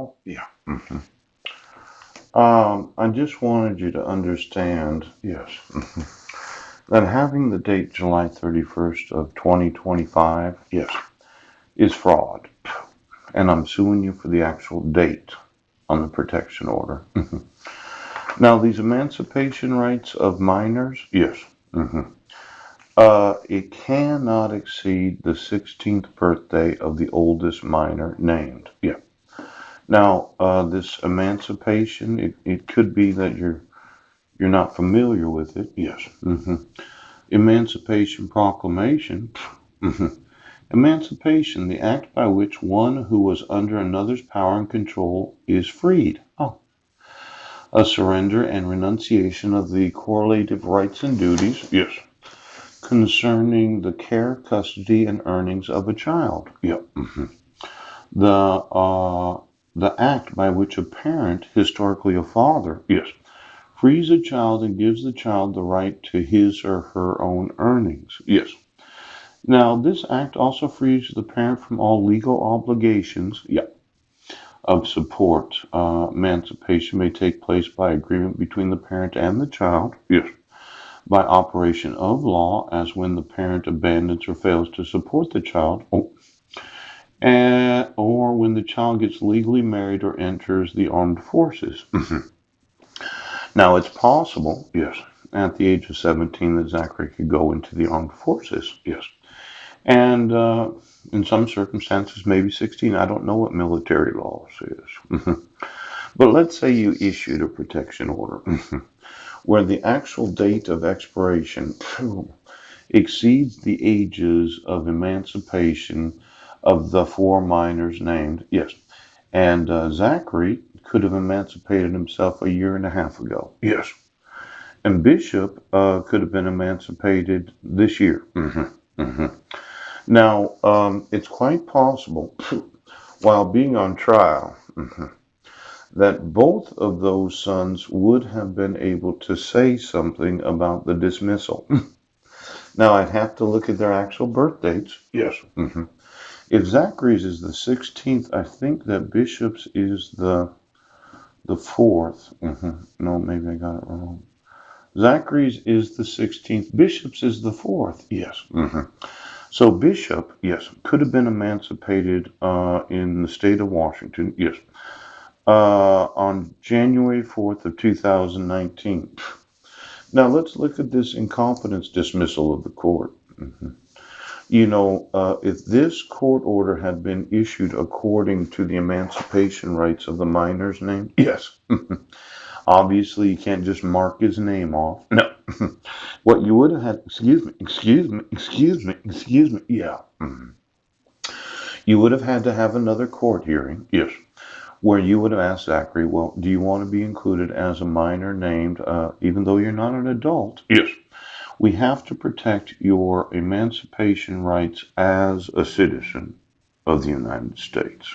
now? Yeah. I just wanted you to understand, yes, that having the date July 31st of 2025, yes, is fraud. And I'm suing you for the actual date on the protection order. Now, these emancipation rights of minors, yes, it cannot exceed the 16th birthday of the oldest minor named. Yeah. Now, this emancipation, it could be that you're not familiar with it. Yes. Emancipation Proclamation. Emancipation, the act by which one who was under another's power and control is freed. Oh. A surrender and renunciation of the correlative rights and duties. Yes. Concerning the care, custody, and earnings of a child. Yep. The the act by which a parent, historically a father, yes, frees a child and gives the child the right to his or her own earnings. Yes. Now, this act also frees the parent from all legal obligations, yeah, of support. Emancipation may take place by agreement between the parent and the child, yes, by operation of law, as when the parent abandons or fails to support the child, or when the child gets legally married or enters the armed forces. Now, it's possible, yes, at the age of 17 that Zachary could go into the armed forces, yes. And in some circumstances, maybe 16. I don't know what military law says. But let's say you issued a protection order where the actual date of expiration exceeds the ages of emancipation of the four minors named. Yes. And Zachary could have emancipated himself a year and a half ago. Yes. And Bishop could have been emancipated this year. Now, it's quite possible, while being on trial, that both of those sons would have been able to say something about the dismissal. Now, I'd have to look at their actual birth dates. Yes. If Zachary's is the 16th, I think that Bishop's is the 4th. No, maybe I got it wrong. Zachary's is the 16th. Bishop's is the 4th. Yes. So Bishop, yes, could have been emancipated in the state of Washington. Yes. On January 4th of 2019. Now let's look at this incompetence dismissal of the court. You know, if this court order had been issued according to the emancipation rights of the minors named, yes. Obviously, you can't just mark his name off. No. What you would have had, excuse me, yeah. You would have had to have another court hearing, yes, where you would have asked Zachary, well, do you want to be included as a minor named, even though you're not an adult? Yes. We have to protect your emancipation rights as a citizen of the United States.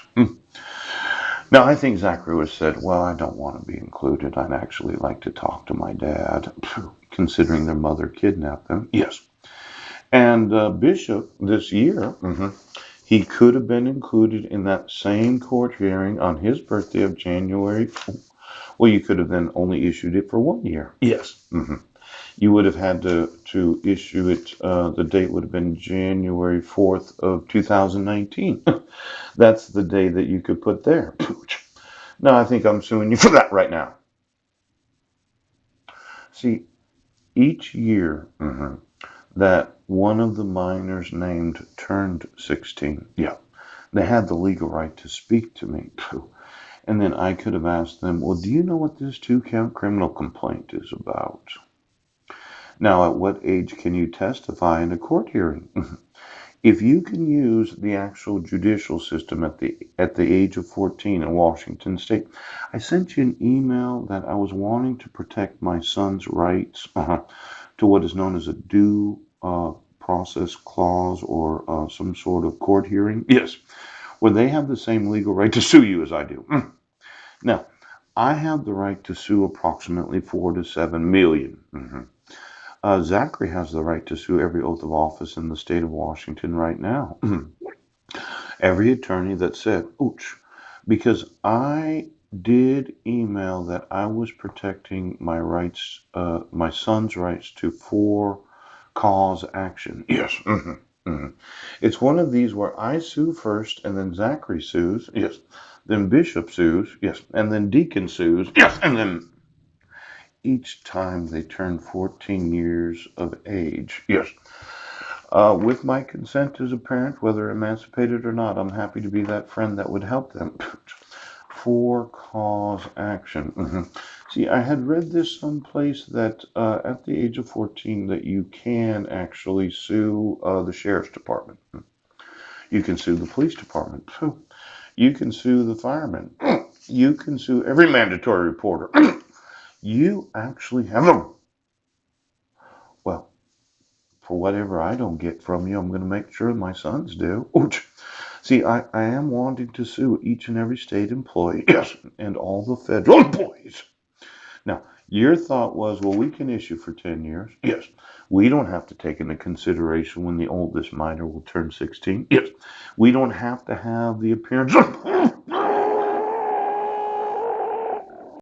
Now, I think Zachary would have said, well, I don't want to be included. I'd actually like to talk to my dad, considering their mother kidnapped them. Yes. And Bishop, this year, he could have been included in that same court hearing on his birthday of January. Well, you could have then only issued it for 1 year. Yes. You would have had to issue it, the date would have been January 4th of 2019. That's the day that you could put there. No, I think I'm suing you for that right now. See, each year that one of the minors named turned 16, yeah, they had the legal right to speak to me. And then I could have asked them, well, do you know what this 2-count criminal complaint is about? Now, at what age can you testify in a court hearing? If you can use the actual judicial system at the age of 14 in Washington State, I sent you an email that I was wanting to protect my son's rights to what is known as a due process clause or some sort of court hearing. Yes, where they have the same legal right to sue you as I do. Now, I have the right to sue approximately 4 to 7 million. Zachary has the right to sue every oath of office in the state of Washington right now. Every attorney that said, ouch, because I did email that I was protecting my rights, my son's rights to for cause action. Yes. It's one of these where I sue first, and then Zachary sues. Yes. Then Bishop sues. Yes. And then Deacon sues. Yes. And then each time they turn 14 years of age. Yes. With my consent as a parent, whether emancipated or not, I'm happy to be that friend that would help them. For cause action. See, I had read this someplace that at the age of 14 that you can actually sue the sheriff's department. You can sue the police department. You can sue the firemen. You can sue every mandatory reporter. You actually have them. Well, for whatever I don't get from you, I'm going to make sure my sons do. See, I am wanting to sue each and every state employee, yes, and all the federal employees. Now, your thought was, well, we can issue for 10 years. Yes. We don't have to take into consideration when the oldest minor will turn 16. Yes. We don't have to have the appearance.